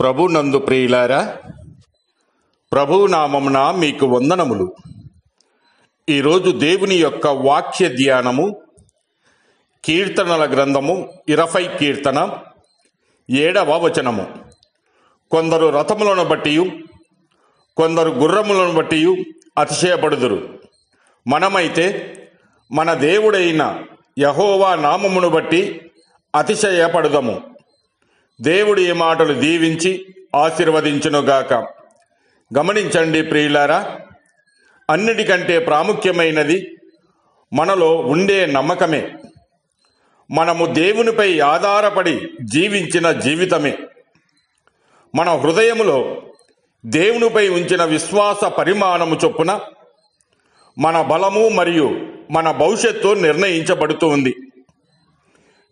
ప్రభునందు ప్రియులారా, ప్రభు నామమున మీకు వందనములు. ఈరోజు దేవుని యొక్క వాక్య ధ్యానము కీర్తనల గ్రంథము 20 కీర్తన 7వ వచనము. కొందరు రథములను బట్టి కొందరు గుర్రములను బట్టి అతిశయపడుదురు, మనమైతే మన దేవుడైన యెహోవా నామమును బట్టి అతిశయపడుదము. దేవుడు ఈ మాటలు దీవించి ఆశీర్వదించునుగాక. గమనించండి ప్రియులారా, అన్నిటికంటే ప్రాముఖ్యమైనది మనలో ఉండే నమ్మకమే. మనము దేవునిపై ఆధారపడి జీవించిన జీవితమే. మన హృదయములో దేవునిపై ఉంచిన విశ్వాస పరిమాణము చొప్పున మన బలము మరియు మన భవిష్యత్తు నిర్ణయించబడుతూ ఉంది.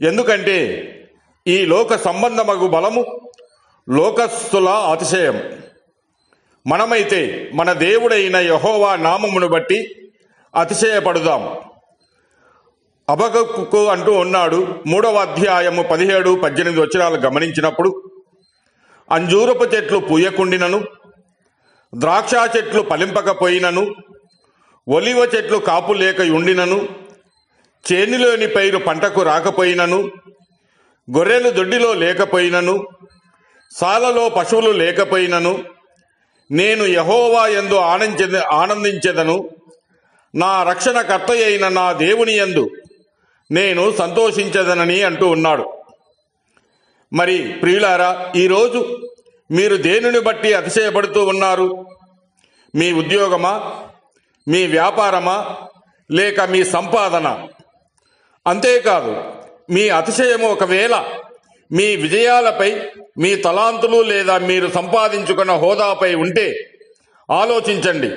ఎందుకంటే ఈ లోక సంబంధమగు బలము లోకస్తుల అతిశయం. మనమైతే మన దేవుడైన యెహోవా నామమును బట్టి అతిశయపడుదాం. హబక్కూకు అంటూ ఉన్నాడు, 3వ అధ్యాయము 17-18 వచనాలు గమనించినప్పుడు, అంజూరపు చెట్లు పూయకుండినను, ద్రాక్ష చెట్లు ఫలింపకపోయినను, ఒలివ చెట్లు కాపు లేక ఉండినను, చేనిలోని పైరు పంటకు రాకపోయినను, గొర్రెలు దొడ్డిలో లేకపోయినను, సాలలో పశువులు లేకపోయినను, నేను యెహోవా యందు ఆనందించెదను. నా రక్షణకర్త అయిన నా దేవుని యందు నేను సంతోషించదనని అంటూ ఉన్నాడు. మరి ప్రియులారా, ఈరోజు మీరు దేనిని బట్టి అతిశయపడుతూ ఉన్నారు? మీ ఉద్యోగమా, మీ వ్యాపారమా, లేక మీ సంపాదన? అంతేకాదు, మీ అతిశయము ఒకవేళ మీ విజయాలపై, మీ తలాంతులు లేదా మీరు సంపాదించుకున్న హోదాపై ఉంటే ఆలోచించండి.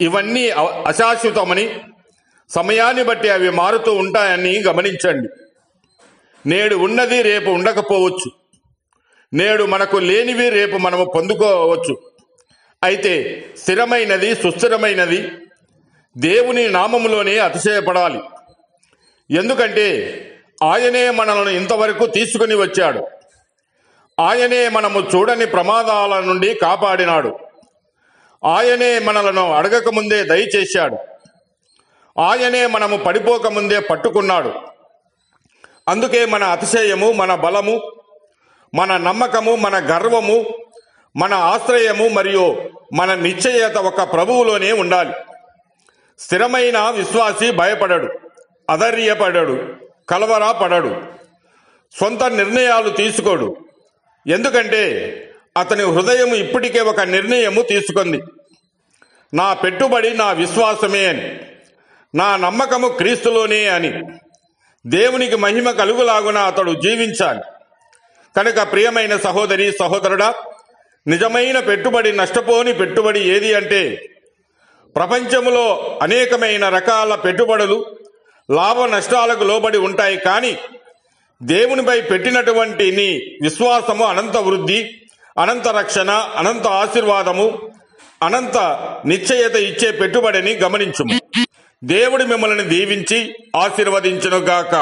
ఇవన్నీ అశాశ్వతమని, సమయాన్ని బట్టి అవి మారుతూ ఉంటాయని గమనించండి. నేడు ఉన్నది రేపు ఉండకపోవచ్చు. నేడు మనకు లేనివి రేపు మనము పొందుకోవచ్చు. అయితే స్థిరమైనది, సుస్థిరమైనది దేవుని నామములోనే అతిశయపడాలి. ఎందుకంటే ఆయనే మనలను ఇంతవరకు తీసుకుని వచ్చాడు. ఆయనే మనము చూడని ప్రమాదాల నుండి కాపాడినాడు. ఆయనే మనలను అడగకముందే దయచేశాడు. ఆయనే మనము పడిపోకముందే పట్టుకున్నాడు. అందుకే మన అతిశయము, మన బలము, మన నమ్మకము, మన గర్వము, మన ఆశ్రయము మరియు మన నిశ్చయత ఒక ప్రభువులోనే ఉండాలి. స్థిరమైన విశ్వాసి భయపడడు, అధైర్యపడడు, కలవరపడడు, సొంత నిర్ణయాలు తీసుకోడు. ఎందుకంటే అతని హృదయం ఇప్పటికే ఒక నిర్ణయము తీసుకుంది. నా పెట్టుబడి నా విశ్వాసమే అని, నా నమ్మకము క్రీస్తులోనే అని. దేవునికి మహిమ కలుగులాగున అతడు జీవించాలి. కనుక ప్రియమైన సహోదరి, సహోదరుడా, నిజమైన పెట్టుబడి, నష్టపోని పెట్టుబడి ఏది అంటే, ప్రపంచంలో అనేకమైన రకాల పెట్టుబడులు లాభ నష్టాలకు లోబడి ఉంటాయి. కానీ దేవునిపై పెట్టినటువంటి నీ విశ్వాసము అనంత వృద్ధి, అనంత రక్షణ, అనంత ఆశీర్వాదము, అనంత నిశ్చయత ఇచ్చే పెట్టుబడిని గమనించుము. దేవుడు మిమ్మల్ని దీవించి ఆశీర్వదించునుగాక.